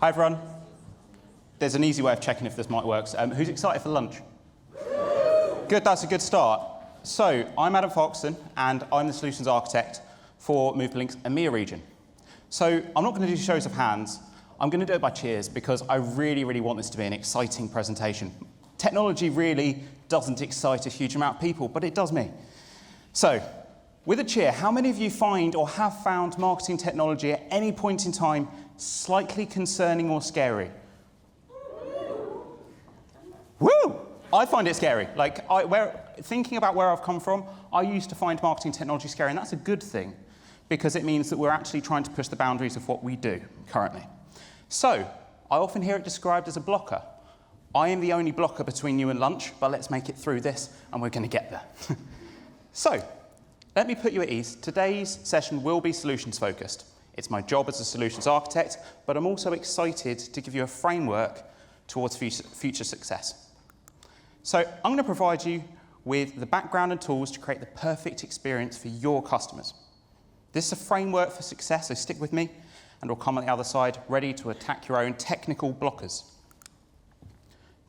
Hi everyone. There's an easy way of checking if this mic works. Who's excited for lunch? Good, that's a good start. So, I'm Adam Foxton, and I'm the Solutions Architect for Movable's EMEA region. So, I'm not going to do shows of hands. I'm going to do it by cheers, because I really want this to be an exciting presentation. Technology really doesn't excite a huge amount of people, but it does me. So, with a cheer, how many of you find or have found marketing technology at any point in time slightly concerning or scary? Woo! I find it scary. Thinking about where I've come from, I used to find marketing technology scary, and that's a good thing, because it means that we're actually trying to push the boundaries of what we do currently. So, I often hear it described as a blocker. I am the only blocker between you and lunch, but let's make it through this, and we're going to get there. So, let me put you at ease. Today's session will be solutions focused. It's my job as a solutions architect, but I'm also excited to give you a framework towards future success. So I'm going to provide you with the background and tools to create the perfect experience for your customers. This is a framework for success, so stick with me, and we'll come on the other side ready to attack your own technical blockers.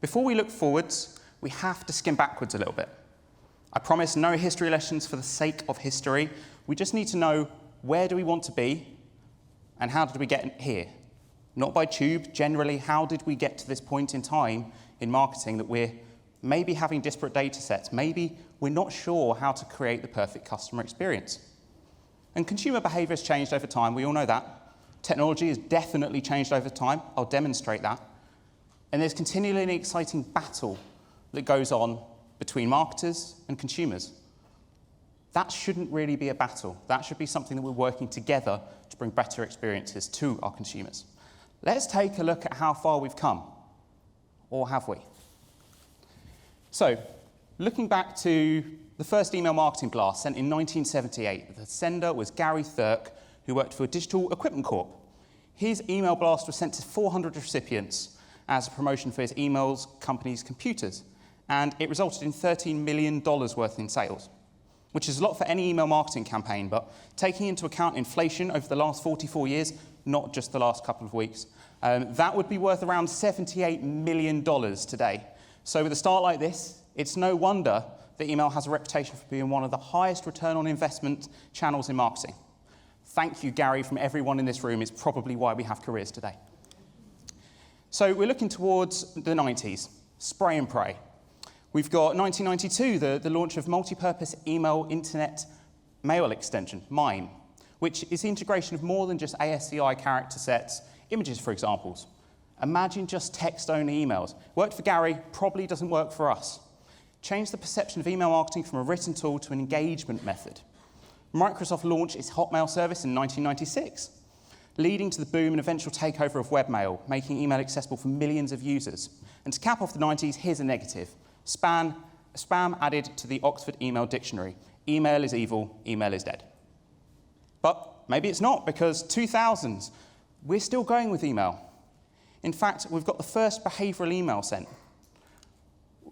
Before we look forwards, we have to skim backwards a little bit. I promise no history lessons for the sake of history. We just need to know where do we want to be and how did we get here. Not by tube, generally, how did we get to this point in time in marketing that we're maybe having disparate data sets, maybe we're not sure how to create the perfect customer experience. And consumer behavior has changed over time, we all know that. Technology has definitely changed over time, I'll demonstrate that. And there's continually an exciting battle that goes on between marketers and consumers. That shouldn't really be a battle. That should be something that we're working together to bring better experiences to our consumers. Let's take a look at how far we've come. Or have we? So, looking back to the first email marketing blast sent in 1978, the sender was Gary Thurk, who worked for Digital Equipment Corp. His email blast was sent to 400 recipients as a promotion for his emails company's computers, and it resulted in $13 million worth in sales, which is a lot for any email marketing campaign, but taking into account inflation over the last 44 years, not just the last couple of weeks, that would be worth around $78 million today. So with a start like this, it's no wonder that email has a reputation for being one of the highest return on investment channels in marketing. Thank you, Gary, from everyone in this room. It's probably why we have careers today. So we're looking towards the 90s, spray and pray. We've got 1992, the launch of multi-purpose email internet mail extension, MIME, which is the integration of more than just ASCII character sets, images, for examples. Imagine just text-only emails. Worked for Gary, probably doesn't work for us. Changed the perception of email marketing from a written tool to an engagement method. Microsoft launched its Hotmail service in 1996, leading to the boom and eventual takeover of webmail, making email accessible for millions of users. And to cap off the 90s, here's a negative. Spam added to the Oxford Email Dictionary. Email is evil, email is dead. But maybe it's not, because 2000s, we're still going with email. In fact, we've got the first behavioral email sent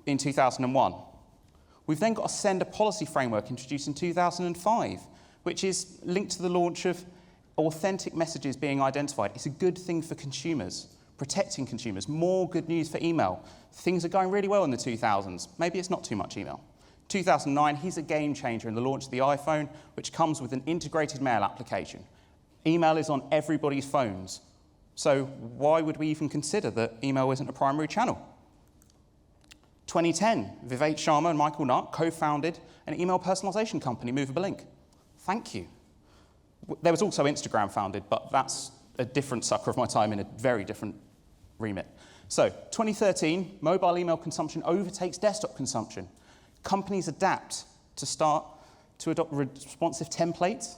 in 2001. We've then got a sender policy framework introduced in 2005, which is linked to the launch of authentic messages being identified. It's a good thing for consumers. Protecting consumers, more good news for email. Things are going really well in the 2000s. Maybe it's not too much email. 2009, he's a game changer in the launch of the iPhone, which comes with an integrated mail application. Email is on everybody's phones. So why would we even consider that email isn't a primary channel? 2010, Vivek Sharma and Michael Nutt co-founded an email personalization company, Movable. Thank you. There was also Instagram founded, but that's a different sucker of my time in a very different remit. So, 2013, mobile email consumption overtakes desktop consumption. Companies adapt to adopt responsive templates.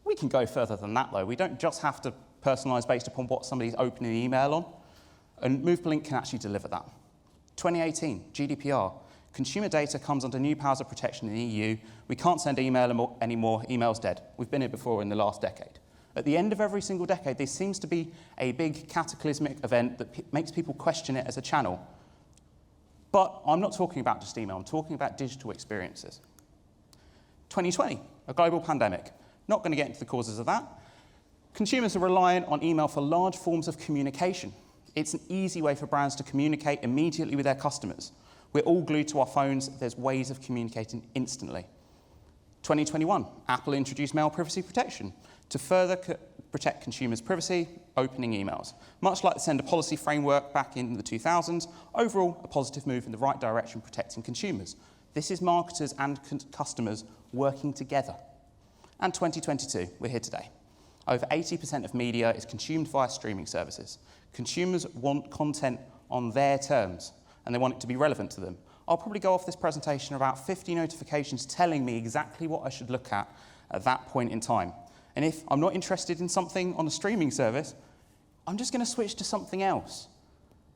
We can go further than that, though. We don't just have to personalize based upon what somebody's opening the email on. And Movable can actually deliver that. 2018, GDPR. Consumer data comes under new powers of protection in the EU. We can't send email anymore. Email's dead. We've been here before in the last decade. At the end of every single decade, there seems to be a big cataclysmic event that makes people question it as a channel. But I'm not talking about just email, I'm talking about digital Consumers are reliant on email for large forms of communication. It's an easy way for brands to communicate immediately with their customers. We're all glued to our phones. There's ways of communicating instantly. 2021, Apple introduced mail privacy protection to further protect consumers' privacy, opening emails. Much like the sender policy framework back in the 2000s, overall, a positive move in the right direction protecting consumers. This is marketers and customers working together. And 2022, we're here today. Over 80% of media is consumed via streaming services. Consumers want content on their terms, and they want it to be relevant to them. I'll probably go off this presentation about 50 notifications telling me exactly what I should look at that point in time. And if I'm not interested in something on a streaming service, I'm just going to switch to something else.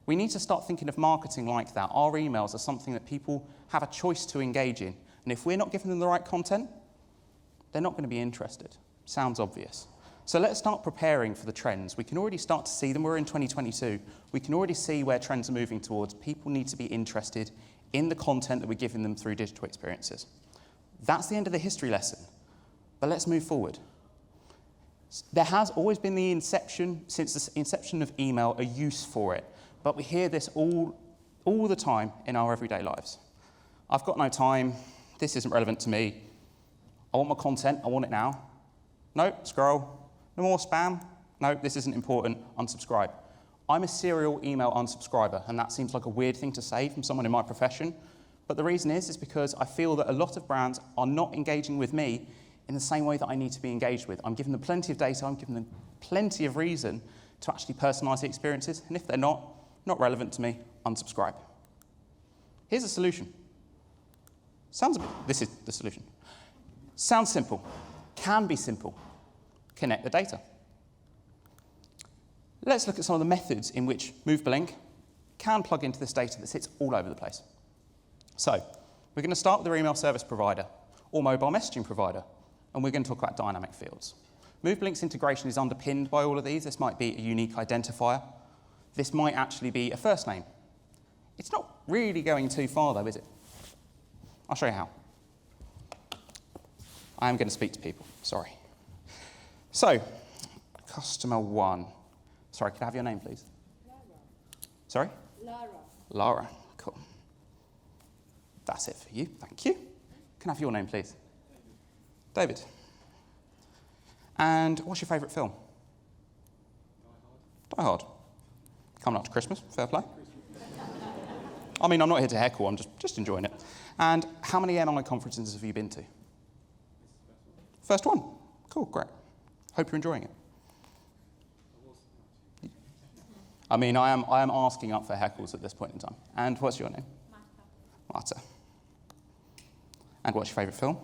We need to start thinking of marketing like that. Our emails are something that people have a choice to engage in. And if we're not giving them the right content, they're not going to be interested. Sounds obvious. So let's start preparing for the trends. We can already start to see them. We're in 2022. We can already see where trends are moving towards. People need to be interested in the content that we're giving them through digital experiences. That's the end of the history lesson. But let's move forward. There has always been the inception, since the inception of email, a use for it. But we hear this all the time in our everyday lives. I've got no time. This isn't relevant to me. I want my content. I want it now. No, scroll. No more spam. No, this isn't important. Unsubscribe. I'm a serial email unsubscriber, and that seems like a weird thing to say from someone in my profession. But the reason is because I feel that a lot of brands are not engaging with me in the same way that I need to be engaged with. I'm giving them plenty of data. I'm giving them plenty of reason to actually personalize the experiences. And if they're not relevant to me, unsubscribe. Here's a solution. This is the solution. Sounds simple. Can be simple. Connect the data. Let's look at some of the methods in which Movable can plug into this data that sits all over the place. So, we're going to start with their email service provider or mobile messaging provider, and we're going to talk about dynamic fields. Movable integration is underpinned by all of these. This might be a unique identifier. This might actually be a first name. It's not really going too far, though, is it? I'll show you how. I am going to speak to people, sorry. So, customer one. Sorry, could I have your name, please? Lara. Sorry? Lara. Cool. That's it for you, thank you. Can I have your name, please? David. And what's your favourite film? Die Hard. Coming up to Christmas, fair play. I mean, I'm not here to heckle, I'm just enjoying it. And how many MI conferences have you been to? First one. Cool, great. Hope you're enjoying it. I mean, I am asking up for heckles at this point in time. And what's your name? Marta. And what's your favourite film?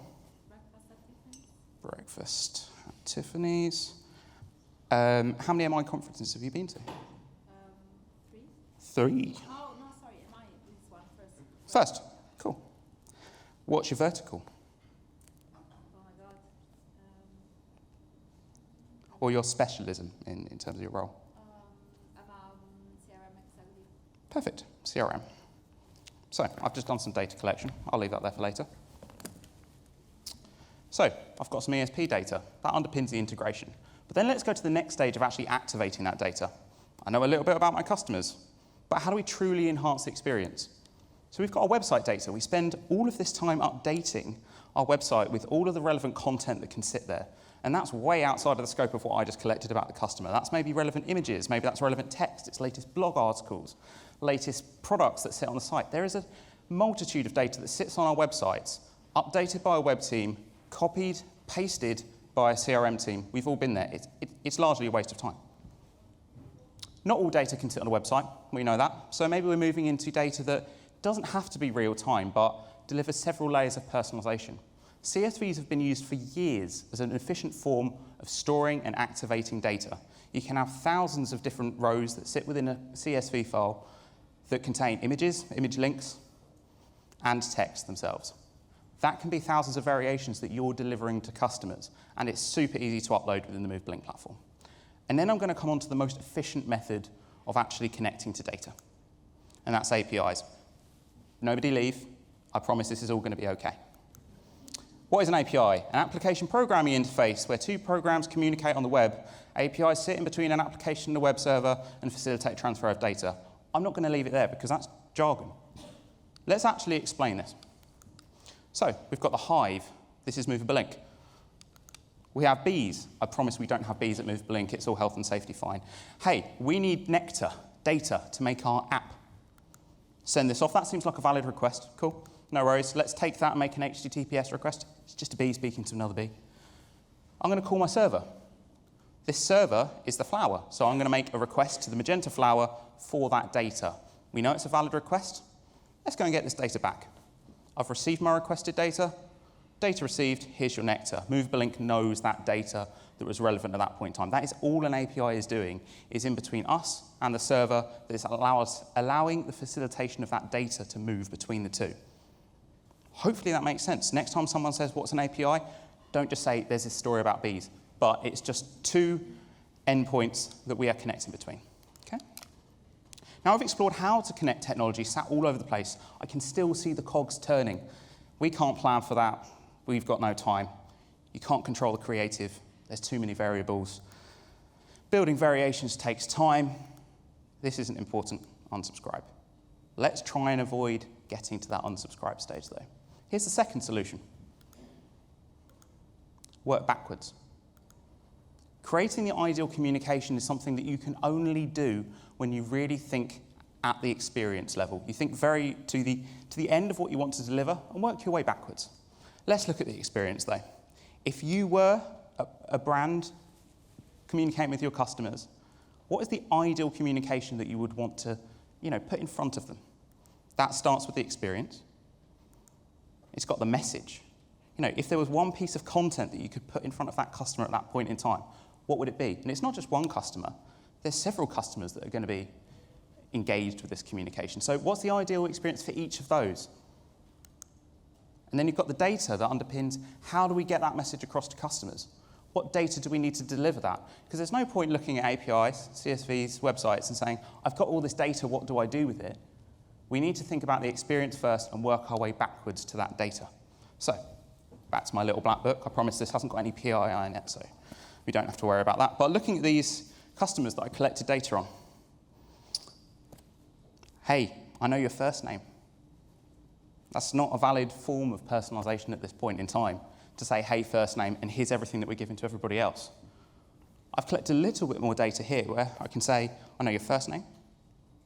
Breakfast at Tiffany's. How many MI conferences have you been to? 3. 3. Oh, no, sorry, MI is one first. First, cool. What's your vertical? Oh my God. Or your specialism in terms of your role? About CRM exactly. Perfect, CRM. So, I've just done some data collection. I'll leave that there for later. So, I've got some ESP data. That underpins the integration. But then let's go to the next stage of actually activating that data. I know a little bit about my customers, but how do we truly enhance the experience? So we've got our website data. We spend all of this time updating our website with all of the relevant content that can sit there. And that's way outside of the scope of what I just collected about the customer. That's maybe relevant images, maybe that's relevant text, it's latest blog articles, latest products that sit on the site. There is a multitude of data that sits on our websites, updated by a web team, copied, pasted by a CRM team. We've all been there. It's largely a waste of time. Not all data can sit on a website, we know that. So maybe we're moving into data that doesn't have to be real time, but delivers several layers of personalization. CSVs have been used for years as an efficient form of storing and activating data. You can have thousands of different rows that sit within a CSV file that contain images, image links, and text themselves. That can be thousands of variations that you're delivering to customers, and it's super easy to upload within the Movable platform. And then I'm going to come on to the most efficient method of actually connecting to data, and that's APIs. Nobody leave. I promise this is all going to be okay. What is an API? An application programming interface where two programs communicate on the web. APIs sit in between an application and a web server and facilitate transfer of data. I'm not going to leave it there because that's jargon. Let's actually explain this. So we've got the hive. This is Movable Ink. We have bees. I promise we don't have bees at Movable Ink. It's all health and safety fine. Hey, we need nectar, data, to make our app. Send this off. That seems like a valid request. Cool. No worries. Let's take that and make an HTTPS request. It's just a bee speaking to another bee. I'm going to call my server. This server is the flower, so I'm going to make a request to the magenta flower for that data. We know it's a valid request. Let's go and get this data back. I've received my requested data. Data received, here's your nectar. Movable Ink knows that data that was relevant at that point in time. That is all an API is doing, is in between us and the server that is allowing the facilitation of that data to move between the two. Hopefully that makes sense. Next time someone says, what's an API? Don't just say, there's this story about bees. But it's just two endpoints that we are connecting between. Okay? Now I've explored how to connect technology, sat all over the place. I can still see the cogs turning. We can't plan for that. We've got no time. You can't control the creative. There's too many variables. Building variations takes time. This isn't important. Unsubscribe. Let's try and avoid getting to that unsubscribe stage, though. Here's the second solution. Work backwards. Creating the ideal communication is something that you can only do when you really think at the experience level. You think very to the end of what you want to deliver and work your way backwards. Let's look at the experience, though. If you were a brand communicating with your customers, what is the ideal communication that you would want to, put in front of them? That starts with the experience. It's got the message. If there was one piece of content that you could put in front of that customer at that point in time, what would it be? And it's not just one customer. There's several customers that are going to be engaged with this communication. So what's the ideal experience for each of those? And then you've got the data that underpins how do we get that message across to customers? What data do we need to deliver that? Because there's no point looking at APIs, CSVs, websites and saying, I've got all this data, what do I do with it? We need to think about the experience first and work our way backwards to that data. So, back to my little black book. I promise this hasn't got any PII in it, so we don't have to worry about that. But looking at these customers that I collected data on, hey, I know your first name. That's not a valid form of personalization at this point in time, to say, hey, first name, and here's everything that we're giving to everybody else. I've collected a little bit more data here where I can say, I know your first name,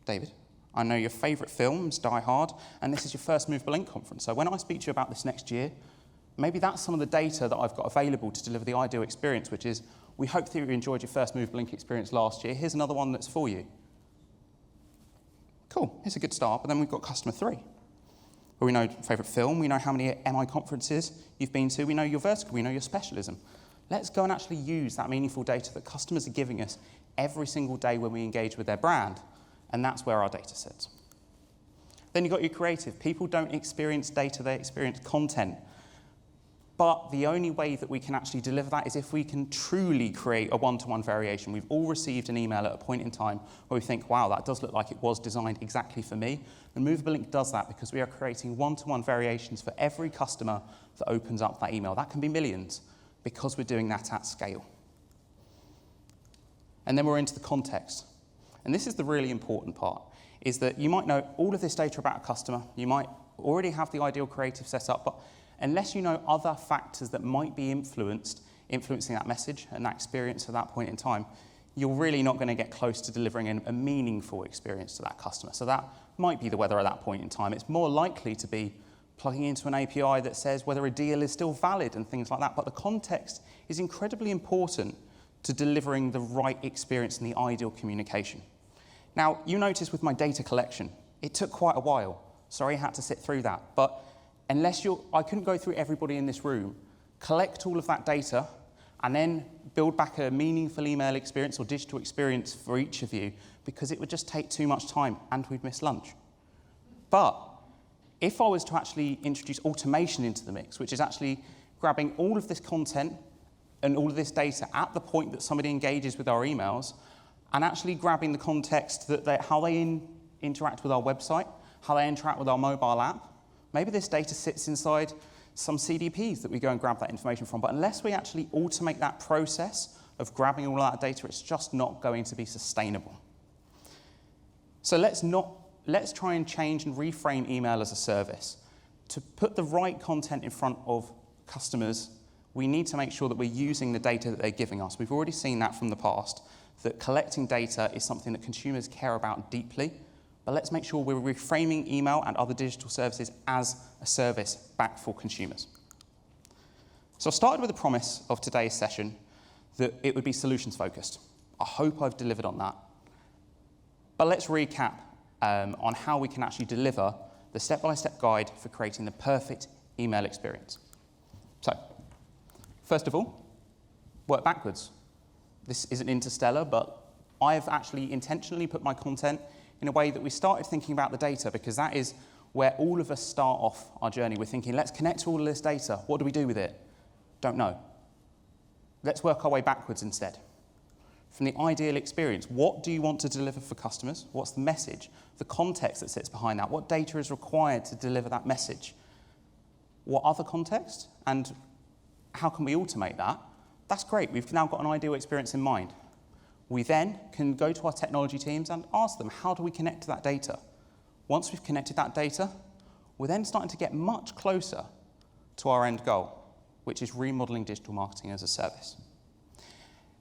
David. I know your favourite films, Die Hard, and this is your first Movable Ink conference. So when I speak to you about this next year, maybe that's some of the data that I've got available to deliver the ideal experience, which is, we hope that you enjoyed your first Movable Ink experience last year. Here's another one that's for you. Cool, here's a good start, but then we've got customer 3. Where we know favourite film, we know how many MI conferences you've been to, we know your vertical, we know your specialism. Let's go and actually use that meaningful data that customers are giving us every single day when we engage with their brand, and that's where our data sits. Then you've got your creative. People don't experience data, they experience content. But the only way that we can actually deliver that is if we can truly create a one-to-one variation. We've all received an email at a point in time where we think, wow, that does look like it was designed exactly for me. And Movable Ink does that because we are creating one-to-one variations for every customer that opens up that email. That can be millions because we're doing that at scale. And then we're into the context. And this is the really important part, is that you might know all of this data about a customer. You might already have the ideal creative set up, but unless you know other factors that might be influencing that message and that experience at that point in time, you're really not going to get close to delivering a meaningful experience to that customer. So that might be the weather at that point in time. It's more likely to be plugging into an API that says whether a deal is still valid and things like that. But the context is incredibly important to delivering the right experience and the ideal communication. Now, you notice with my data collection, it took quite a while. Sorry, I had to sit through that. But I couldn't go through everybody in this room, collect all of that data, and then build back a meaningful email experience or digital experience for each of you, because it would just take too much time and we'd miss lunch. But if I was to actually introduce automation into the mix, which is actually grabbing all of this content and all of this data at the point that somebody engages with our emails, and actually grabbing the context that how they interact with our website, how they interact with our mobile app. Maybe this data sits inside some CDPs that we go and grab that information from. But unless we actually automate that process of grabbing all that data, it's just not going to be sustainable. So let's try and change and reframe email as a service. To put the right content in front of customers, we need to make sure that we're using the data that they're giving us. We've already seen that from the past, that collecting data is something that consumers care about deeply. But let's make sure we're reframing email and other digital services as a service back for consumers. So I started with the promise of today's session that it would be solutions focused. I hope I've delivered on that. But let's recap on how we can actually deliver the step-by-step guide for creating the perfect email experience. So, first of all, work backwards. This isn't interstellar, but I've actually intentionally put my content in a way that we started thinking about the data, because that is where all of us start off our journey. We're thinking, let's connect to all of this data. What do we do with it? Don't know. Let's work our way backwards instead. From the ideal experience, what do you want to deliver for customers? What's the message? The context that sits behind that? What data is required to deliver that message? What other context? And how can we automate that? That's great. We've now got an ideal experience in mind. We then can go to our technology teams and ask them, how do we connect to that data? Once we've connected that data, we're then starting to get much closer to our end goal, which is remodeling digital marketing as a service.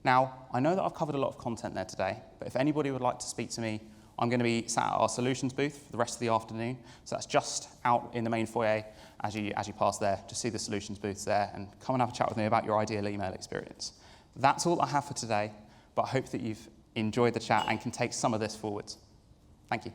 Now, I know that I've covered a lot of content there today, but if anybody would like to speak to me, I'm going to be sat at our solutions booth for the rest of the afternoon. So that's just out in the main foyer as you pass there. Just see the solutions booths there and come and have a chat with me about your ideal email experience. That's all I have for today, but I hope that you've enjoyed the chat and can take some of this forwards. Thank you.